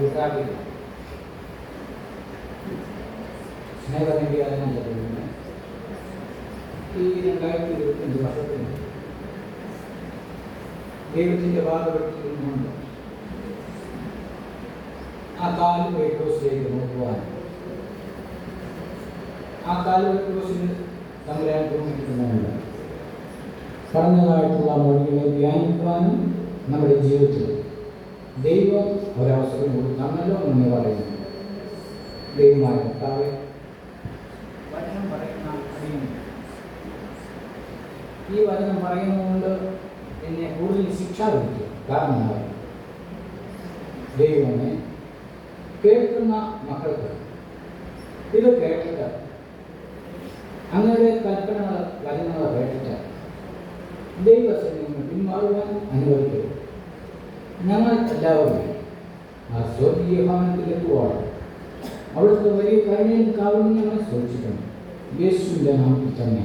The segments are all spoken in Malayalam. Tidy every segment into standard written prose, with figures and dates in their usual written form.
കൂട്ടാക്കില്ല. സ്നേഹത്തിൻ്റെ അതിനെ പറയുന്നത് ഈ 2025 വർഷത്തിൽ ദൈവത്തിൻ്റെ വാദവെട്ടിൽ നിന്നുകൊണ്ട് ആ കാൽവെക്രോസിലേക്ക് നോക്കുവാൻ, ആ കാൽവെക്രോസിൽ തമ്പുരാൻ തോന്നിപ്പിക്കുന്നുണ്ട്. പറഞ്ഞതായിട്ടുള്ള മൊഴികളെ ധ്യാനിക്കുവാനും നമ്മുടെ ജീവിതത്തിൽ ദൈവം ഒരവസരം കൊടുത്താണല്ലോ എന്ന് പറയുന്നു. ദൈവമായ കർത്താവേ, വചനം പറയുന്ന അടിയൻ ഈ വചനം പറയുന്നതുകൊണ്ട് എന്നെ കൂടുതൽ ശിക്ഷ ലഭിക്കും. കാരണം ദൈവമേ, കേൾക്കുന്ന മക്കൾക്ക് ഇത് കേട്ടിട്ട് അങ്ങയുടെ കൽപ്പനകൾ വചനങ്ങൾ കേട്ടിട്ട് ദൈവസന്നിധിയിൽ പിന്മാറുവാൻ അനുവദിക്കും. ഞങ്ങൾ എല്ലാവരും ആ സ്വർഗീയ ഭവനത്തിലെത്തുവാണ്. അവിടുത്തെ വലിയ കരുണയും കാവലും ഞങ്ങൾ സൂക്ഷിക്കണം. യേശുവിൻ്റെ നാമത്തിൽ തന്നെ.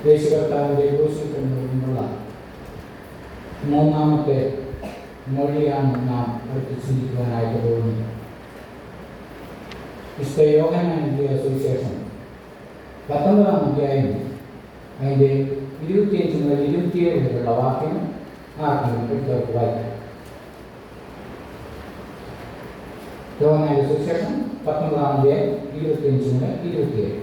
യേശു കർത്താവിൻ്റെ ഘോഷിക്കുന്നതിനുള്ള മൂന്നാമത്തെ മൊഴിയാണ് നാം അടുത്ത് ചിന്തിക്കുവാനായിട്ട് പോകുന്നത്. വിശുദ്ധ യോഹന്നാൻ എഴുതിയ സുവിശേഷം 19-ാം അധ്യായം അതിൻ്റെ 25 മുതൽ 27 വരെയുള്ള വാക്യം എടുത്തവർക്ക് വായിക്കാം. യോഹന്നാന്റെ സുവിശേഷം 19-ാം അധ്യായം 25 മുതൽ 27.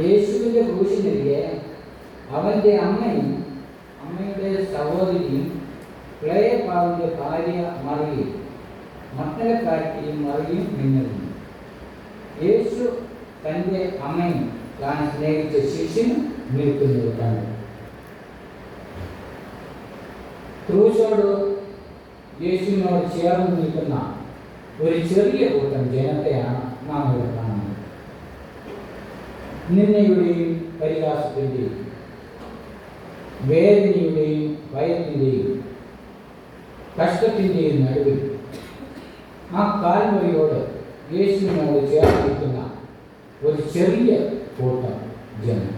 യേശുവിൻ്റെ ക്രൂശിനരികെ അവൻ്റെ അമ്മയും അമ്മയുടെ സഹോദരിയും ക്ലേയപ്പാവിൻ്റെ ഭാര്യ മറിയയും മക്കളക്കാരിയും മറിയും നിന്നിരുന്നു. യേശു തൻ്റെ അമ്മയും താൻ സ്നേഹിച്ച ശിഷ്യനും നിൽക്കുന്നത് കണ്ടു. ക്രൂശോട് യേശുവിനോട് ചേർന്ന് നിൽക്കുന്ന ഒരു ചെറിയ കൂട്ടം ജനത്തെയാണ് നാം ഇവിടെ കാണുന്നത്. നിന്ദയുടെയും പരിഹാസത്തിൻ്റെയും വേദനയുടെയും ഭയത്തിൻ്റെയും കഷ്ടത്തിൻ്റെയും നടുവിൽ ആ കാൽവരിയോട് യേശുവിനോട് ചേർന്നിരിക്കുന്ന ഒരു ചെറിയ കൂട്ടം ജനം.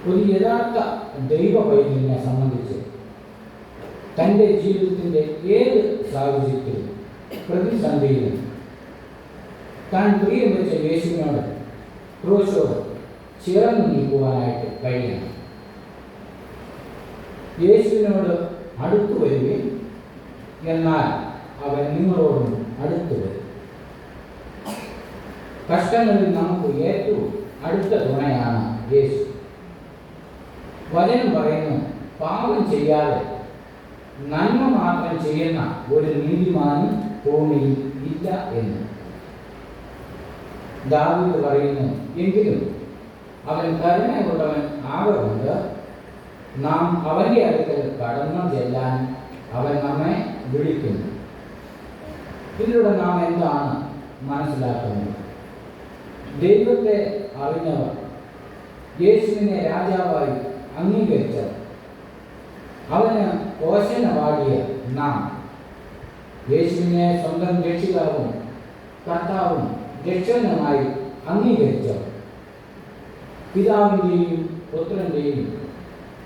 ഒരു യഥാർത്ഥ ദൈവ പൈതലിനെ സംബന്ധിച്ച് തൻ്റെ ജീവിതത്തിൻ്റെ ഏത് സാഹചര്യത്തിലും പ്രതിസന്ധിയിലും താൻ പ്രിയം വെച്ച യേശുവിനോട് ക്രൂശോട് ചേർന്ന് നിൽക്കുവാനായിട്ട് കഴിയണം. യേശുവിനോട് അടുത്തു വരികയും എന്നാൽ അവൻ നിങ്ങളോടും അടുത്തു വരും. കഷ്ടങ്ങളിൽ നമുക്ക് ഏറ്റവും അടുത്ത തുണയാണ് യേശു. വചനം പറയുന്നു, പാപം ചെയ്യാതെ നന്മ മാത്രം ചെയ്യുന്ന ഒരു നീതിമാനും ഭൂമിയിൽ ഇല്ല എന്ന്. ദാവീദ് പറയുന്നു, എങ്കിലും അവൻ കരുണയുള്ളവൻ ആകൊണ്ട് നാം അവൻ്റെ അടുക്കൽ കടന്നു ചെല്ലാൻ അവൻ നമ്മെ വിളിക്കുന്നു. ഇതിലൂടെ നാം എന്താണ് മനസ്സിലാക്കുന്നത്? ദൈവത്തെ അറിഞ്ഞവർ, യേശുവിനെ രാജാവായി അംഗീകരിച്ചവർ, അവന് ഓശന പാടിയ നാം, യേശുവിനെ സ്വന്തം രക്ഷിതാവും കർത്താവും രക്ഷകനുമായി അംഗീകരിച്ചവർ, പിതാവിൻ്റെയും പുത്രൻ്റെയും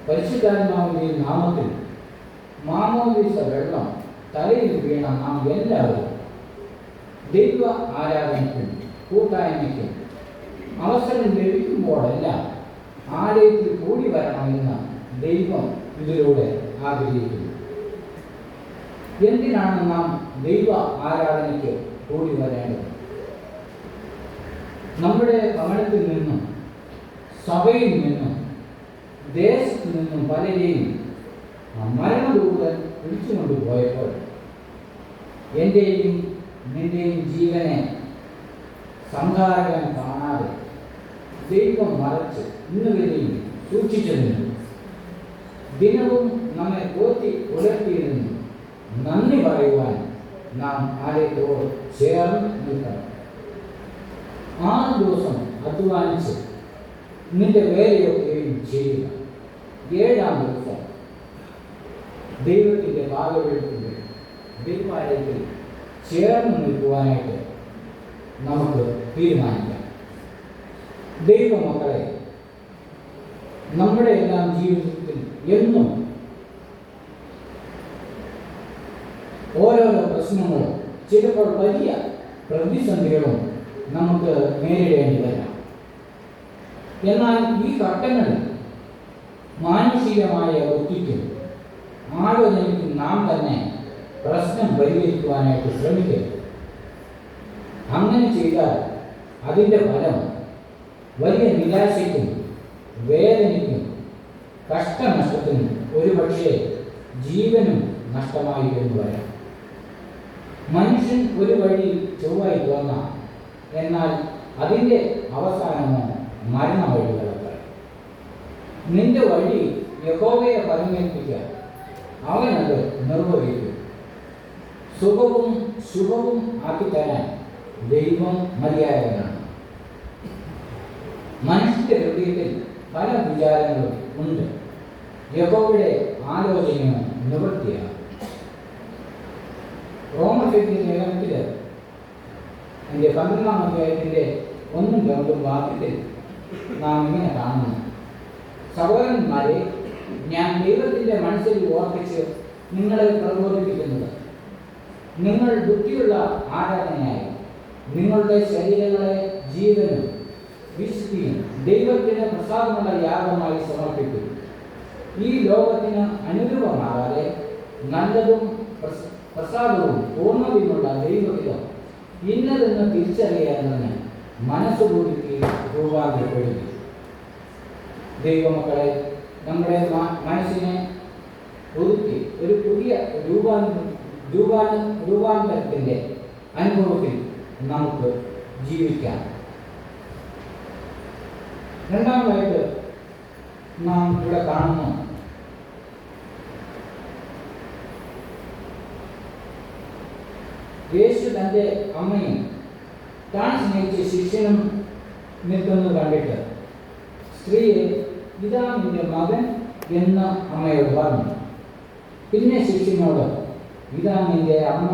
പരിശുദ്ധാത്മാവിൻ്റെയും നാമത്തിൽ മാമോദീസ വെള്ളം തലയിൽ വീണ നാം എല്ലാവരും ദൈവ ആരാധനയ്ക്കും കൂട്ടായ്മയ്ക്കും അവസരം ലഭിക്കുമ്പോഴെല്ലാം ആലയത്തിൽ കൂടി വരണമെന്ന് ദൈവം ഇതിലൂടെ ആഗ്രഹിക്കുന്നു. എന്തിനാണ് നാം ദൈവ ആരാധനയ്ക്ക് കൂടി വരേണ്ടത്? നമ്മുടെ ഭവനത്തിൽ നിന്നും സഭയിൽ നിന്നും ദേശത്തു നിന്നും പലരെയും മരണദൂതൻ പിടിച്ചുകൊണ്ടുപോയപ്പോൾ എൻ്റെയും നിൻ്റെയും ജീവനെ സംഹാരകൻ കാണാതെ ദൈവം മറച്ച് ഇന്നുവരെയും സൂക്ഷിച്ചു നിന്നു. ദിനവും നമ്മെ പോറ്റി ഉലർത്തിയിരുന്നു നന്ദി പറയുവാൻ നാം ആലയത്തോട് ചേർന്ന് നിൽക്കണം. 6 ദിവസം അധ്വാനിച്ച് നിന്റെ വേലയൊക്കെയും ചെയ്യുക. 7-ാം ദിവസം ദൈവത്തിൻ്റെ പാതവെഴുത്തിന്റെ ദൈവാലയത്തിൽ ചേർന്ന് നിൽക്കുവാനായിട്ട് നമുക്ക് തീരുമാനിക്കാം. ദൈവമക്കളെ, നമ്മുടെ എല്ലാം ജീവിതത്തിൽ എന്നും ഓരോരോ പ്രശ്നങ്ങളും ചിലപ്പോൾ വലിയ പ്രതിസന്ധികളും നമുക്ക് നേരിടേണ്ടി വരാം. എന്നാൽ ഈ ഘട്ടങ്ങളിൽ മാനുഷികമായ ബുദ്ധിക്കും ആലോചനയ്ക്കും നാം തന്നെ പ്രശ്നം പരിഹരിക്കുവാനായിട്ട് ശ്രമിക്കരുത്. അങ്ങനെ ചെയ്താൽ അതിൻ്റെ ഫലം വലിയ നിരാശയ്ക്കും വേദനയ്ക്കും കഷ്ടനഷ്ടത്തിനും ഒരുപക്ഷെ ജീവനും നഷ്ടമായി എന്ന് വരാം. മനുഷ്യൻ ഒരു വഴി ചൊവ്വായി തോന്നാം, എന്നാൽ അതിൻ്റെ അവസാനമോ മരണ വഴികളത്ര. നിന്റെ വഴി യഹോവയെ പരമേൽപ്പിക്കുക, അവനത് നിർവഹിക്കും. സുഖവും ശുഭവും ആക്കിത്തരാൻ ദൈവം മതിയായവനാണ്. മനുഷ്യന്റെ ഹൃദയത്തിൽ പല വിചാരങ്ങളും ഉണ്ട്. യഹോവയുടെ ആലോചനയോ നിവൃത്തിയാണ്. റോമർക്കെഴുതിയ ലേഖനത്തിൽ 12-ാം അധ്യായത്തിൻ്റെ 1-2 വാക്യത്തിൽ നാം ഇങ്ങനെ കാണുന്നു: സഹോദരന്മാരെ, ഞാൻ ദൈവത്തിൻ്റെ മനസ്സിൽ ഓർപ്പിച്ച് നിങ്ങളെ പ്രബോധിപ്പിക്കുന്നത്, നിങ്ങൾ ബുദ്ധിയുള്ള ആരാധനയായി നിങ്ങളുടെ ശരീരങ്ങളെ ജീവനും വിശുദ്ധിയും ദൈവത്തിന് പ്രസാദമുള്ള യാഗമായി സമർപ്പിക്കും. ഈ ലോകത്തിന് അനുരൂപമാകാതെ നല്ലതും പ്രസാദവും പൂർണ്ണതയുമുള്ള ദൈവഹിതം ഇന്നതെന്ന് തിരിച്ചറിയാമെന്ന് മനസ്സുകൂടി രൂപാന്തരപ്പെടുക. ദൈവമക്കളെ, നമ്മുടെ മനസ്സിനെ ഒതുക്കി ഒരു പുതിയ രൂപാന്തരത്തിൻ്റെ അനുഭവത്തിൽ നമുക്ക് ജീവിക്കാം. രണ്ടാമതായിട്ട് നാം ഇവിടെ കാണുന്നു യേശു തൻ്റെ അമ്മയും താൻ സ്നേഹിച്ച ശിഷ്യനും നിൽക്കുന്നത് കണ്ടിട്ട് സ്ത്രീയെ, ഇതാ നിന്റെ മകൻ എന്ന് അമ്മയോട് പറഞ്ഞു. പിന്നെ ശിഷ്യനോട്, ഇതാ നിന്റെ അമ്മ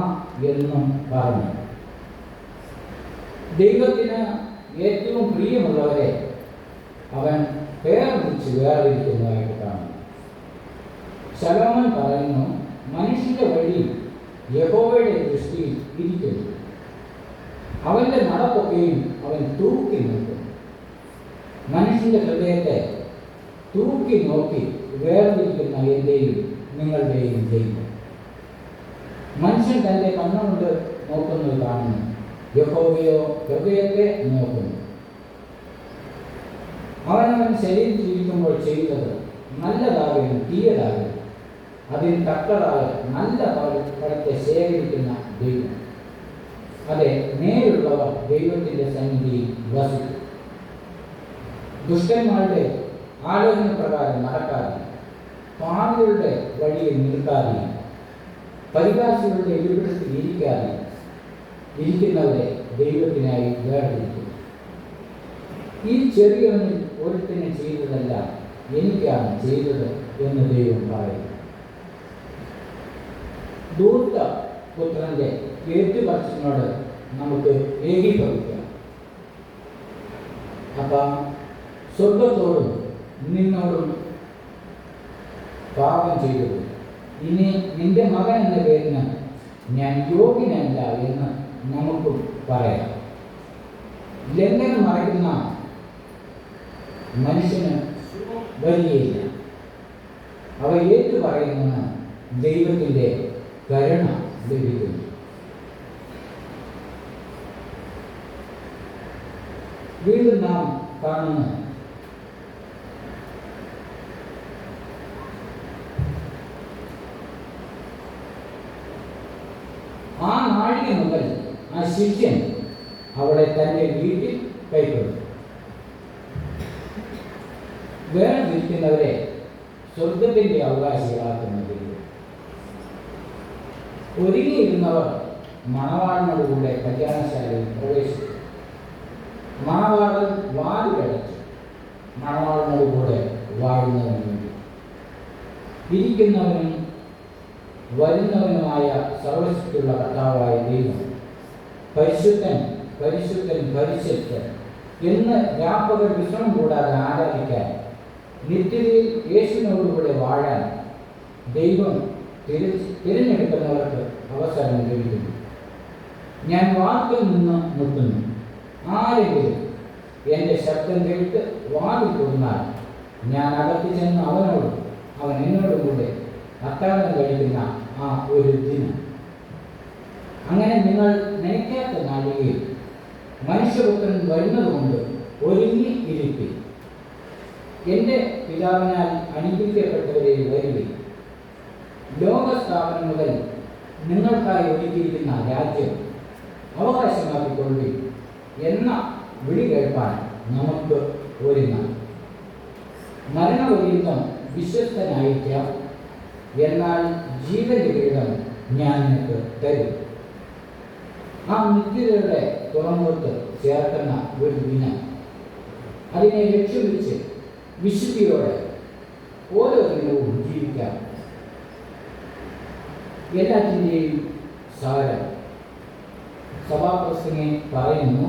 എന്നും പറഞ്ഞു. ദൈവത്തിന് ഏറ്റവും പ്രിയമുള്ളവരെ അവൻ വേർതിരിച്ച് വേർതിരിക്കുന്നതായിട്ട് കാണുന്നു. ശലോമോൻ പറയുന്നു, മനുഷ്യന്റെ വഴി യഹോവയുടെ ദൃഷ്ടിയിൽ ഇരിക്കുന്നു, അവന്റെ നടപ്പൊക്കെയും അവൻ തൂക്കി നോക്കും. മനുഷ്യന്റെ ഹൃദയത്തെ തൂക്കി നോക്കി വേർതിരിക്കുന്ന എന്റെയും നിങ്ങളുടെയും ദൈവം. മനുഷ്യൻ തൻ്റെ കണ്ണുകൊണ്ട് നോക്കുന്നത് കാണുന്നു, യഹോവയോ ഹൃദയത്തെ നോക്കുന്നു. അവനവൻ ശരീരത്തിൽ ഇരിക്കുമ്പോൾ ചെയ്തത് നല്ലതാകും തീയതാകും അതിന് തക്കതായ നല്ല ഫലത്തെ ശേഖരിക്കുന്ന ദൈവം. അതെ, നേരുള്ളവർ ദൈവത്തിൻ്റെ സന്നിധിയിൽ വസിക്കും. ദുഷ്ടന്മാരുടെ ആലോചന പ്രകാരം നടക്കാതെ, പാപികളുടെ വഴിയിൽ നിൽക്കാതെ, പരിഹാസികളുടെ ഇരിപ്പിടത്തിൽ ഇരിക്കുന്നവരെ ദൈവത്തിനായി വേർതിരിക്കും. ഈ ചെറിയൊന്നിൽ ഒരുത്തിനെ ചെയ്തതല്ല എനിക്കാണ് ചെയ്തത് എന്ന് ദൈവം പറയും. ധൂർത്ത പുത്രന്റെ ഏറ്റുപറച്ചിനോട് നമുക്ക് ഏകീഭവിക്കാം. അപ്പം സ്വർഗത്തോടും നിന്നോടും പാപം ചെയ്തത്, ഇനി നിന്റെ മകൻ എന്ന പേരിന് ഞാൻ യോഗ്യനല്ല എന്ന് നമുക്കും പറയാം. ലംഘനം മറയ്ക്കുന്ന മനുഷ്യന് വരികയില്ല. അവ ഏറ്റുപറയുന്ന ദൈവത്തിൻ്റെ കരുണ ലഭിക്കുന്നു. വീണ്ടും നാം കാണുന്നു ആ നാഴിക മുതൽ ആ ശിഷ്യൻ അവളെ തൻ്റെ വീട്ടിൽ കൈക്കൊണ്ടു. വേർതിരിക്കുന്നവരെ സ്വർഗത്തിന്റെ അവകാശികളാക്കുന്നത്. ഒരുങ്ങിയിരുന്നവർ മണവാളനോടുകൂടെ കല്യാണശാലയിൽ പ്രവേശിച്ചു. മണവാളൻ വാതിലടച്ചു മണവാളനോടുകൂടെ വാഴുന്നതിന് വേണ്ടി. ഇരിക്കുന്നവനും വരുന്നവനുമായ സർവശക്തിയുള്ള കർത്താവായ ദൈവം പരിശുദ്ധൻ പരിശുദ്ധൻ പരിശുദ്ധൻ എന്ന് രാപ്പകൽ വിശ്രമം കൂടാതെ ആരാധിക്കാൻ, നിത്യതയിൽ യേശുവിനോടുകൂടെ വാഴാൻ ദൈവം തിരഞ്ഞെടുക്കുന്നവർക്ക് അവസരം ലഭിക്കുന്നു. ഞാൻ വാതിൽ നിന്ന് മുട്ടുന്നു. ആരെങ്കിലും എൻ്റെ ശബ്ദം കേട്ട് വാതിൽ തുറന്നാൽ ഞാൻ അകത്ത് ചെന്ന് അവനോടും അവൻ എന്നോടും കൂടെ അത്താഴം കഴിക്കുന്ന ആ ഒരു ദിനം. അങ്ങനെ നിങ്ങൾ നനയ്ക്കാത്ത നാഴികയിൽ മനുഷ്യപുത്രൻ വരുന്നതുകൊണ്ട് ഒരുങ്ങി ഇരിപ്പിൻ. എൻ്റെ പിതാവിനാൽ അനുഗ്രഹിക്കപ്പെട്ടവരെ വരുവിൻ. ലോകസ്ഥാപനം മുതൽ നിങ്ങൾക്കായി ഒരുക്കിയിരിക്കുന്ന രാജ്യം അവകാശമാക്കിക്കൊള്ളുവിൻ എന്ന വിളി കേൾപ്പാൻ നമുക്ക് ഒരുങ്ങാം. മരണപര്യന്തം വിശ്വസ്തനായിരിക്കാം, എന്നാൽ ജീവന്റെ കിരീടം ഞാൻ നിനക്ക് തരും. ആ നിത്യതയുടെ തുറമുഖത്ത് ചേർക്കുന്ന ഒരു ദിനം. അതിനെ ലക്ഷ്യം വെച്ച് വിശുദ്ധിയോടെ ഓരോ ദിനവും ജീവിക്കാം. എല്ലാത്തിൻ്റെയും സാരം സഭാപ്രസംഗി പറയുന്നു.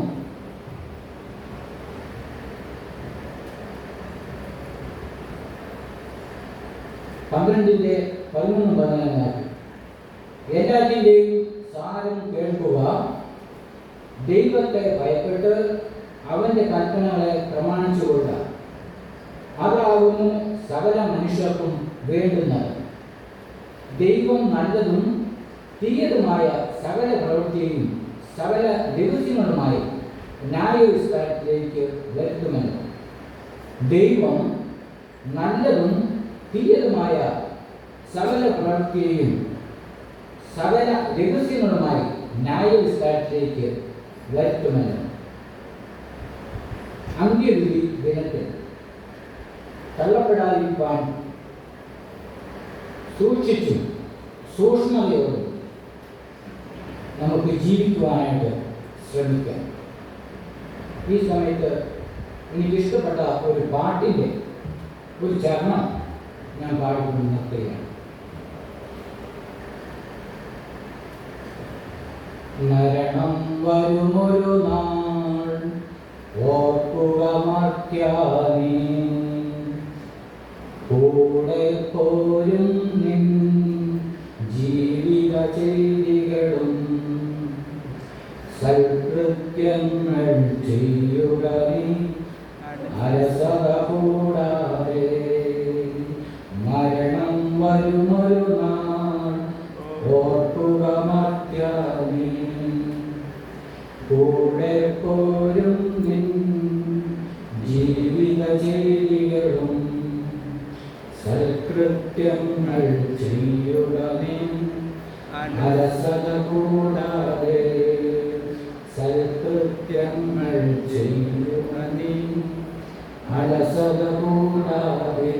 പന്ത്രണ്ടിൻ്റെ 13 എല്ലാത്തിൻ്റെയും സാരം കേൾക്കുക, ദൈവത്തെ ഭയപ്പെട്ട് അവൻ്റെ കൽപ്പനകളെ പ്രമാണിച്ചുകൊള്ളുക. അതാകുന്നു സകല മനുഷ്യർക്കും വേണ്ടുന്നത്. ദൈവം നല്ലതും തീയതുമായ സകല പ്രവൃത്തിയും സകല രഹസ്യങ്ങളുമായി ന്യായവിസ്താരത്തിലേക്ക് വരുത്തുമല്ലോ. ദൈവം നല്ലതും തീയതുമായ സകല പ്രവൃത്തിയെയും സകല രഹസ്യങ്ങളുമായി ന്യായവിസ്താരത്തിലേക്ക് വരുത്തുമല്ലോ. അന്ത്യവിധി ദിനത്തിൽ തള്ളപ്പെടാതിരിക്കാൻ സൂക്ഷിച്ചും സൂക്ഷ്മതയോടും നമുക്ക് ജീവിക്കുവാനായിട്ട് ശ്രമിക്കാം. ഈ സമയത്ത് എനിക്കിഷ്ടപ്പെട്ട ഒരു പാട്ടിൻ്റെ ഒരു ചരണം ഞാൻ പാടിക്കൊണ്ട് നിർത്തുകയാണ്. മരണം വരുമൊരു നാൾ ഓർക്കുക മർത്യാനീ, കൂടെ പോരും നിൻ ജീവിത ചെയ്തികളും സൽകൃത്യങ്ങൾ ചെയ്യുക നീ അലസത കൂടാതെ. മരണം വരുമൊരു നാൾ ഓർക്കുക മർത്യാനീ, കൂടെ പോരും നിൻ ജീവിത ചെയ്തികളും സൽകൃത്യങ്ങൾ ചെയ്യുക നീ അലസത കൂടാതെ. സൽകൃത്യങ്ങൾ ചെയ്യുക നീ അലസത കൂടാതെ.